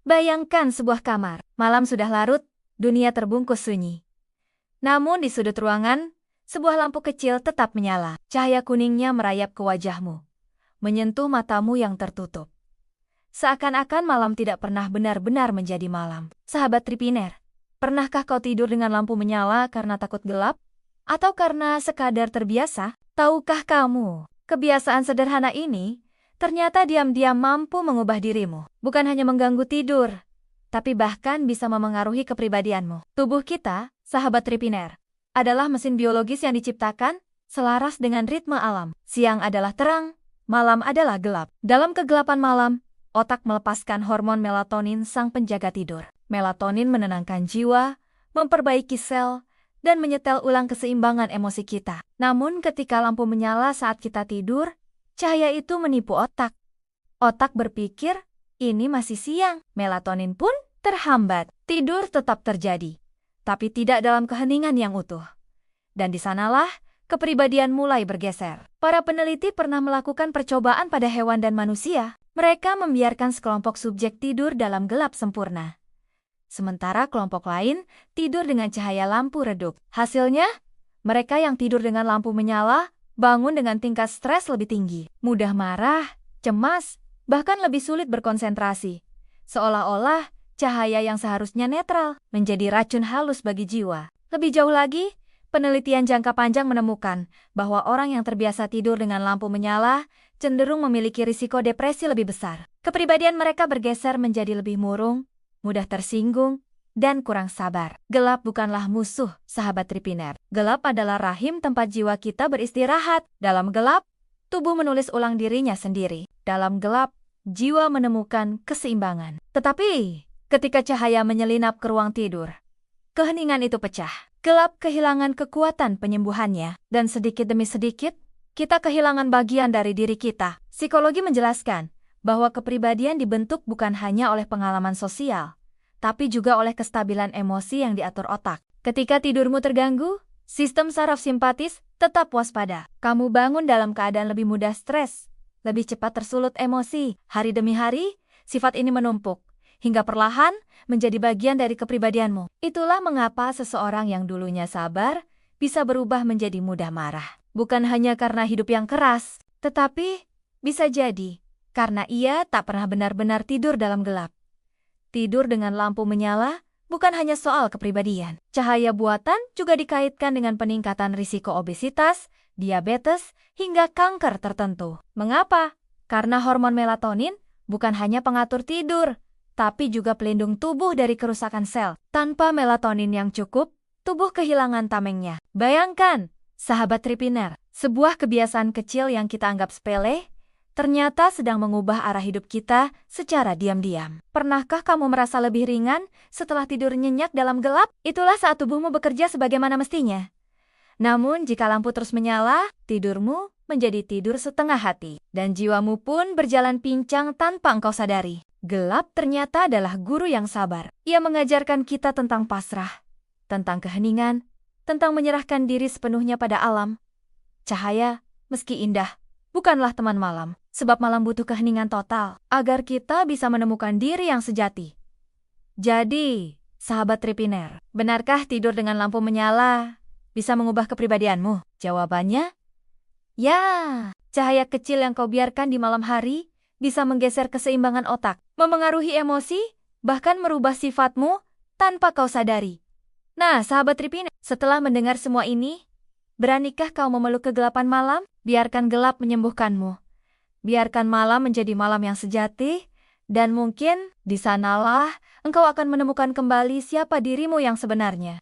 Bayangkan sebuah kamar. Malam sudah larut, dunia terbungkus sunyi. Namun di sudut ruangan, sebuah lampu kecil tetap menyala. Cahaya kuningnya merayap ke wajahmu, menyentuh matamu yang tertutup. Seakan-akan malam tidak pernah benar-benar menjadi malam. Sahabat Tripiner, pernahkah kau tidur dengan lampu menyala karena takut gelap? Atau karena sekadar terbiasa? Tahukah kamu, kebiasaan sederhana ini ternyata diam-diam mampu mengubah dirimu. Bukan hanya mengganggu tidur, tapi bahkan bisa memengaruhi kepribadianmu. Tubuh kita, sahabat Tripiner, adalah mesin biologis yang diciptakan selaras dengan ritme alam. Siang adalah terang, malam adalah gelap. Dalam kegelapan malam, otak melepaskan hormon melatonin sang penjaga tidur. Melatonin menenangkan jiwa, memperbaiki sel, dan menyetel ulang keseimbangan emosi kita. Namun ketika lampu menyala saat kita tidur, cahaya itu menipu otak. Otak berpikir, ini masih siang. Melatonin pun terhambat. Tidur tetap terjadi, tapi tidak dalam keheningan yang utuh. Dan di sanalah kepribadian mulai bergeser. Para peneliti pernah melakukan percobaan pada hewan dan manusia. Mereka membiarkan sekelompok subjek tidur dalam gelap sempurna, sementara kelompok lain tidur dengan cahaya lampu redup. Hasilnya, mereka yang tidur dengan lampu menyala bangun dengan tingkat stres lebih tinggi, mudah marah, cemas, bahkan lebih sulit berkonsentrasi. Seolah-olah cahaya yang seharusnya netral menjadi racun halus bagi jiwa. Lebih jauh lagi, penelitian jangka panjang menemukan bahwa orang yang terbiasa tidur dengan lampu menyala cenderung memiliki risiko depresi lebih besar. Kepribadian mereka bergeser menjadi lebih murung, mudah tersinggung, dan kurang sabar. Gelap bukanlah musuh, sahabat Tripiner. Gelap adalah rahim tempat jiwa kita beristirahat. Dalam gelap, tubuh menulis ulang dirinya sendiri. Dalam gelap, jiwa menemukan keseimbangan. Tetapi, ketika cahaya menyelinap ke ruang tidur, keheningan itu pecah. Gelap kehilangan kekuatan penyembuhannya, dan sedikit demi sedikit, kita kehilangan bagian dari diri kita. Psikologi menjelaskan bahwa kepribadian dibentuk bukan hanya oleh pengalaman sosial, tapi juga oleh kestabilan emosi yang diatur otak. Ketika tidurmu terganggu, sistem saraf simpatis tetap waspada. Kamu bangun dalam keadaan lebih mudah stres, lebih cepat tersulut emosi. Hari demi hari, sifat ini menumpuk, hingga perlahan menjadi bagian dari kepribadianmu. Itulah mengapa seseorang yang dulunya sabar bisa berubah menjadi mudah marah. Bukan hanya karena hidup yang keras, tetapi bisa jadi karena ia tak pernah benar-benar tidur dalam gelap. Tidur dengan lampu menyala bukan hanya soal kepribadian. Cahaya buatan juga dikaitkan dengan peningkatan risiko obesitas, diabetes, hingga kanker tertentu. Mengapa? Karena hormon melatonin bukan hanya pengatur tidur, tapi juga pelindung tubuh dari kerusakan sel. Tanpa melatonin yang cukup, tubuh kehilangan tamengnya. Bayangkan, sahabat Tripiner, sebuah kebiasaan kecil yang kita anggap sepele, ternyata sedang mengubah arah hidup kita secara diam-diam. Pernahkah kamu merasa lebih ringan setelah tidur nyenyak dalam gelap? Itulah saat tubuhmu bekerja sebagaimana mestinya. Namun jika lampu terus menyala, tidurmu menjadi tidur setengah hati. Dan jiwamu pun berjalan pincang tanpa engkau sadari. Gelap ternyata adalah guru yang sabar. Ia mengajarkan kita tentang pasrah, tentang keheningan, tentang menyerahkan diri sepenuhnya pada alam. Cahaya, meski indah, bukanlah teman malam. Sebab malam butuh keheningan total, agar kita bisa menemukan diri yang sejati. Jadi, sahabat Tripiner, benarkah tidur dengan lampu menyala bisa mengubah kepribadianmu? Jawabannya, ya. Cahaya kecil yang kau biarkan di malam hari bisa menggeser keseimbangan otak, memengaruhi emosi, bahkan merubah sifatmu tanpa kau sadari. Nah, sahabat Tripiner, setelah mendengar semua ini, beranikah kau memeluk kegelapan malam? Biarkan gelap menyembuhkanmu. Biarkan malam menjadi malam yang sejati, dan mungkin di sanalah engkau akan menemukan kembali siapa dirimu yang sebenarnya.